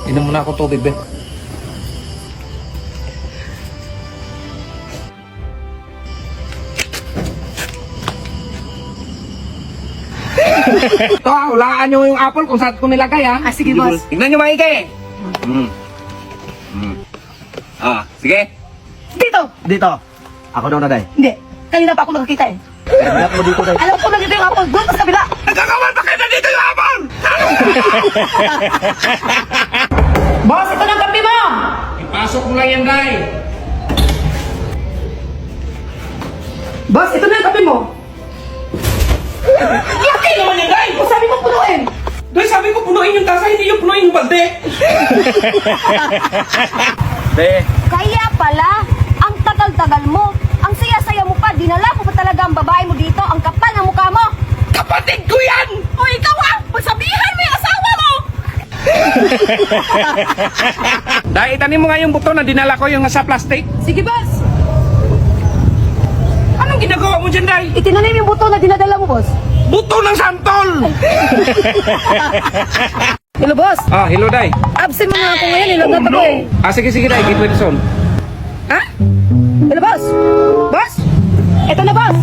Inom muna ako tubig, be. Ito hulaan nyo yung apple kung saan ko nilagay Sige, boss. Tignan nyo maigi. Sige. Dito! Dito. Ako daw na, day. Hindi. Kanina pa ako nakakita eh. Kaya ako dito, day. Alam ko na dito yung apple. Doon sa kabila. Nagkakawan pa kayo na dito yung apple! Boss, ito na ang kape mo! Ipasok mo lang yan, Day. Boss, ito na ang kape mo. Laki naman yan, Day! O sabi mo punuin. Day, sabi ko punuin yung tasa, hindi yung punuin yung balde. Day. Kaya pala, ang tagal-tagal mo, ang saya-saya mo pa, dinala mo pa talaga ang babae mo dito, ang kapal ng mukha mo. Kapatid ko yan! O ikaw pagsabihan mo yung asawa mo! Day, itanin mo nga yung buto na dinala ko yung nasa plastic. Sige, boss. Anong ginagawa mo dyan, Day? Itinanim yung buto na dinadala mo, boss. Buto ng santol! Hello, boss. Hello, Day. Absent mo nga ako ngayon. Ilagat ako eh. Sige, Day. Get Wilson. Ha? Hello, boss. Boss? Ito na, boss.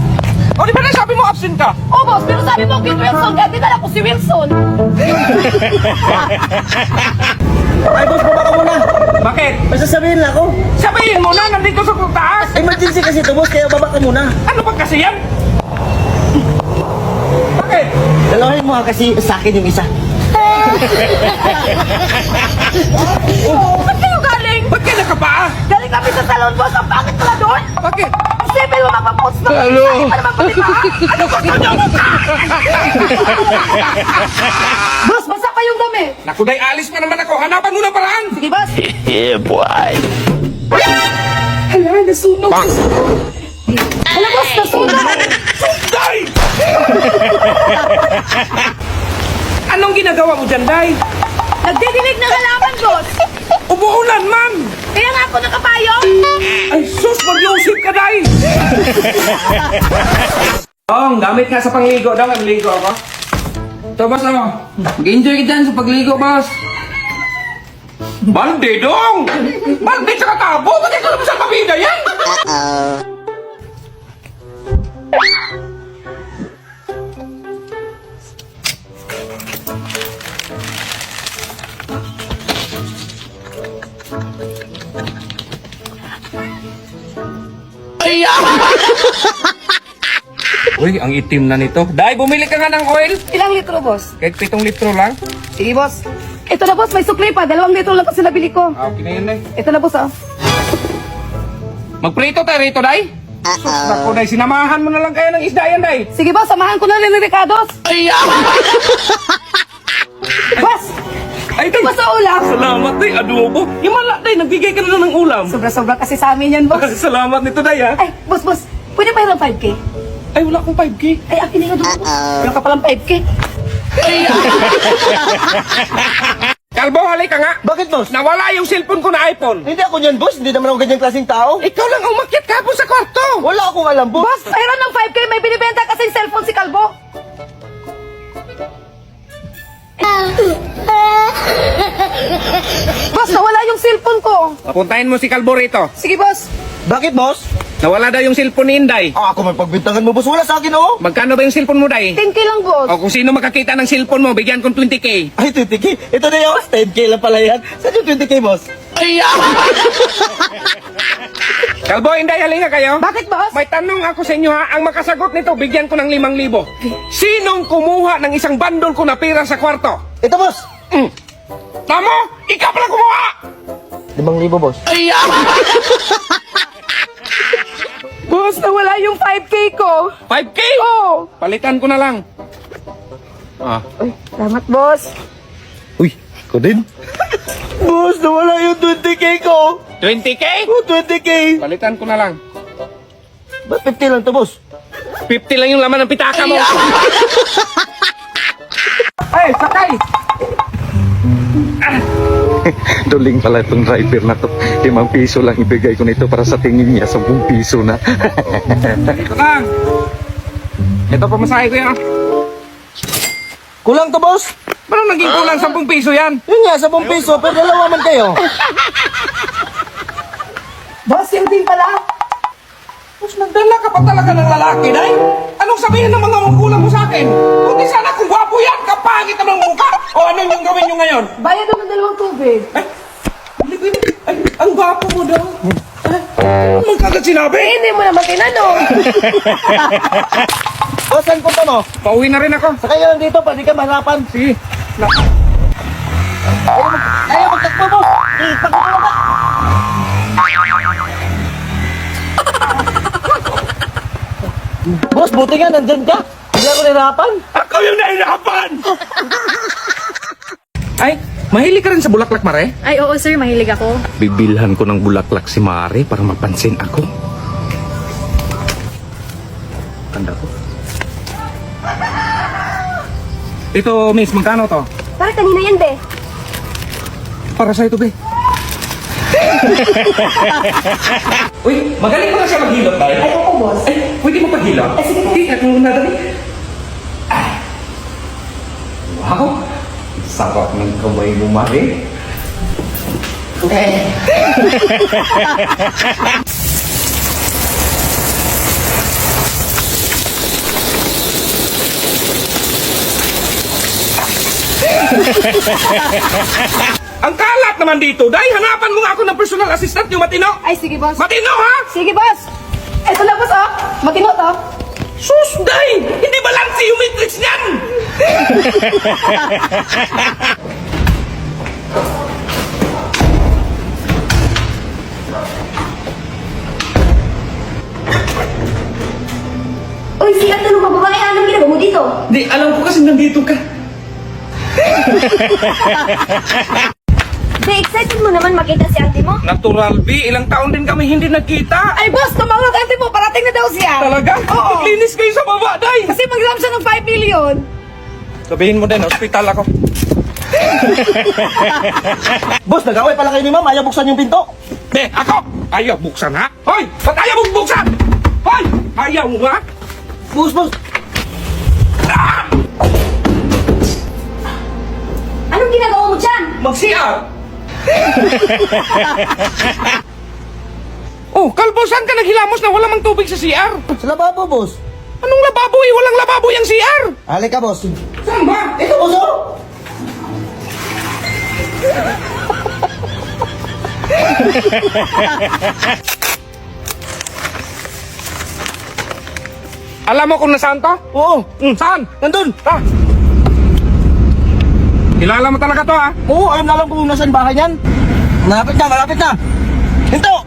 Di ba na sabi mo absent ka? Oh, boss. Pero sabi mo, Kate Wilson. Kaya dinala ko si Wilson. Ay, boss, baba ka muna. Bakit? May sasabihin lang ako. Sabihin mo na, nandito sa taas. Emergency kasi ito, boss, kaya baba ka muna. Ano ba kasi yan? Bakit? Dalawahin mo kasi sa akin yung isa. Ba't kayo galing? Ba't ka nakapaa? Galing kami sa salon, boss. Ang pangit pala doon. Bakit? Isipin mo mapapost na. Hello? Ano ba pati pa? Ano ba gusto nyo? Boss, basa pa yung dami. Naku, Day, alis pa naman ako. Hanapan mo na paraan. Sige, boss. Yeah, boy. Hala, nasunog. Hala, boss, nasunog. Day! Anong ginagawa mo dyan, Day? Nagdidilig ng halaman, boss. Umuulan, man! Kaya nga ako nakapayong. Ay, sus, mag-iusip ka, Day! Gamit nga sa pangligo daw. Magligo ako. Ito, boss, mag-enjoy ka dyan sa pagligo, boss. Balde, dong! Balde tsaka tabo! Ba't ito naman sa pabida yan? Uy, ang itim na nito. Day, bumili ka nga ng oil. Ilang litro, boss? Kahit 7 litro lang. Sige, boss. Ito na, boss. May sukli pa. 2 litro lang kasi nabili ko. Okay na yun, Day. Ito na, boss, Magprito tayo rito, Day. Sus, naku, Day. Sinamahan mo na lang kayo ng isda yan, Day. Sige, boss. Samahan ko na rin ni Ricardo's. Boss! Ay, Ito ba sa ulam? Salamat, Day. Adobo. Yung mala, Day. Nagbigay ka na lang ng ulam. Sobra-sobra kasi sa amin yan, boss. Salamat nito, Day, ha. Ay, boss. Pwede pa yung 5K? Ay, wala akong 5K. Ay, akin nga doon, boss. Wala ka palang 5K. Kalbo, halika nga. Bakit, boss? Nawala yung cellphone ko na iPhone. Hindi ako niyan, boss. Hindi naman ako ganyang klaseng tao. Ikaw lang umakyat kahapon sa kwarto. Wala akong alam, boss. Boss, mayroon ng 5K. May binibenta kasing cellphone si Kalbo. Boss, nawala yung cellphone ko. Papuntahin mo si Kalbo rito. Sige, boss. Bakit, boss? Nawala daw yung cellphone ni Inday. Ako may pagbintangan mo, boss. Wala sa akin, oh. Magkano ba yung cellphone mo, Day? 10K lang, boss. O kung sino makakita ng cellphone mo, bigyan kong 20K. Ay, 20K. Ito na yun. 10K lang pala yan. Saan yung 20K, boss? Kalbo, Inday, halika kayo. Bakit, boss? May tanong ako sa inyo, ha. Ang makasagot nito, bigyan ko ng 5,000. Sinong kumuha ng isang bandol ko na pera sa kwarto? Ito, boss. Tamo, ikaw pala kumuha! 5,000, boss. Boss, nawala yung 5K ko. 5K? Oh. Palitan ko na lang. Ay, salamat, boss. Uy, ko din. Boss, nawala yung 20K ko. 20K? Oh, 20K. Palitan ko na lang. Ba't 50 lang to, boss? 50 lang yung laman ng pitaka mo. Ay, sakay! Duling pala itong driver na to. 5 piso lang ibigay ko nito para sa tingin niya 10 piso na. Ito lang. Ito pamasahe ko yan. Kulang to, boss. Parang naging kulang 10 piso yan. Yun nga, 10 piso, pero dalawa man kayo. Boss, yung din pala. Tapos nagdala ka pa talaga ng lalaki, Day? Anong sabihin ng mga magulang mo sa akin? Kung di sana kung gwapo yan, kapangit naman ang mukha. O anong yung gawin nyo ngayon? Bayad ng 2 tubig. Ay, ang gwapo mo daw. Ano kagad sinabi? Hindi mo naman tinanong. Boss, saan punta mo? Pauwi na rin ako. Sakay ka lang dito, pwede ka mahirapan. Sige. Ayaw, magtakbo, boss. Takbo ka ba? Boss, buti nga, nandyan ka. Hindi ako nahirapan. Ako yung nahihirapan! Ay, mahilig ka rin sa bulaklak, Mare? Ay, oo sir, mahilig ako. Bibilhan ko ng bulaklak si Mare para mapansin ako. Tanda ko. Ito, miss, magkano to? Para kanina yan, be. Para sa ito, be. Uy, magaling mo na siya maghilot, tayo. Ay, oo, boss. Ay, pwede mo paghilot? Ay, sige. Hindi, ako na dali. Ay. Wow. Sarap ng kamay mo, Mare. Ang kalat naman dito, dahil hanapan mo nga ako ng personal assistant yung matino. Ay, sige, boss. Matino, ha? Sige, boss. Ito na, boss, oh. Matino to. Sus, day! Hindi balanse yung matrix niyan! Uy, si Ate, ano babae? Anong ginagawa mo dito? Di, alam ko kasi nandito ka. Be, excited mo naman makita si ate mo? Natural, B. Ilang taon din kami hindi nagkita. Ay, boss, tumawag ate mo. Parating na daw siya. Talaga? Oo. Maglinis kayo sa baba, day! Kasi mag-ram siya ng 5 million. Sabihin mo din, hospital ako. Boss, nag-away pala kayo ni ma'am. Ayaw buksan yung pinto. Be, ako! Ayaw buksan, ha? Hoy! Ba't ayaw mong buksan? Hoy! Ayaw mo, ha? Boss, boss. Anong ginagawa mo dyan? Mag-CR! Oh, kalbo, saan ka naghilamos na wala mang tubig sa CR? Sa lababo, boss. Anong lababo eh? Walang lababo yung CR! Halika, boss. Saan ba? Ito, boss, oh. Alam mo kung nasaan to? Oo. Saan? Nandun. Ta! Kilala mo talaga to, ha? Oo, alam na alam kung nasaan bahay niyan. Malapit na, malapit na. Hinto!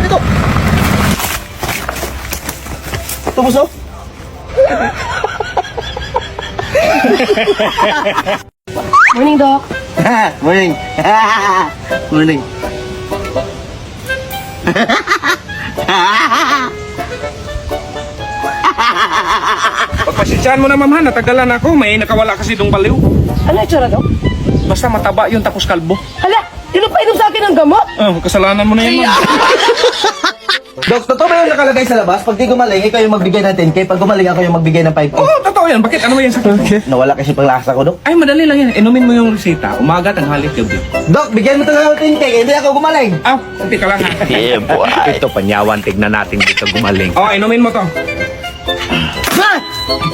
Dito! Ito, boss, oh. Morning, Doc. Morning. Morning. Pagpasensyahan mo na, ma'am, ha? Natagalan ako. May nakawala kasi dong baliw. Ano yung tsura, Doc? Basta mataba yun tapos kalbo. Hala, pinapainom sa akin ng gamot. Ah, kasalanan mo na yan, ma'am. Doc, totoo ba yung nakalagay sa labas? Pag di gumaling, ikaw yung magbigay ng 10K. Pag gumaling, ako yung magbigay ng 5K. Oo, totoo yan. Bakit? Ano ba yan sa Nawala kasi panglasa ko, Doc. Ay, madali lang yan. Inumin mo yung resita. Umaga, tanghali, gabi. Doc, bigyan mo talaga ng 10K. Hindi ako gumaling. Ah, hindi ka lang, ha? Ito, panyawan, tignan natin dito gumaling. Oh, inumin mo to. Ha!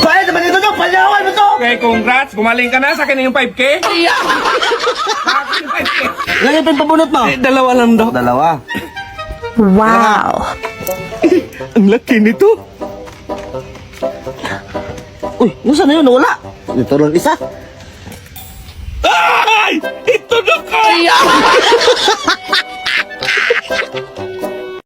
Bayad naman ito, Doc. Palyawan mo to. Okay, congrats. Gumaling ka na. Sa akin na yung 5K. Sa akin yung 5K. Ilan yung pinpabunot mo? Dalawa lang, Dok. Dalawa. Ang laki nito. Uy, nasaan na yun? Nawala. Ito lang isa. Ay! Ito na kaya!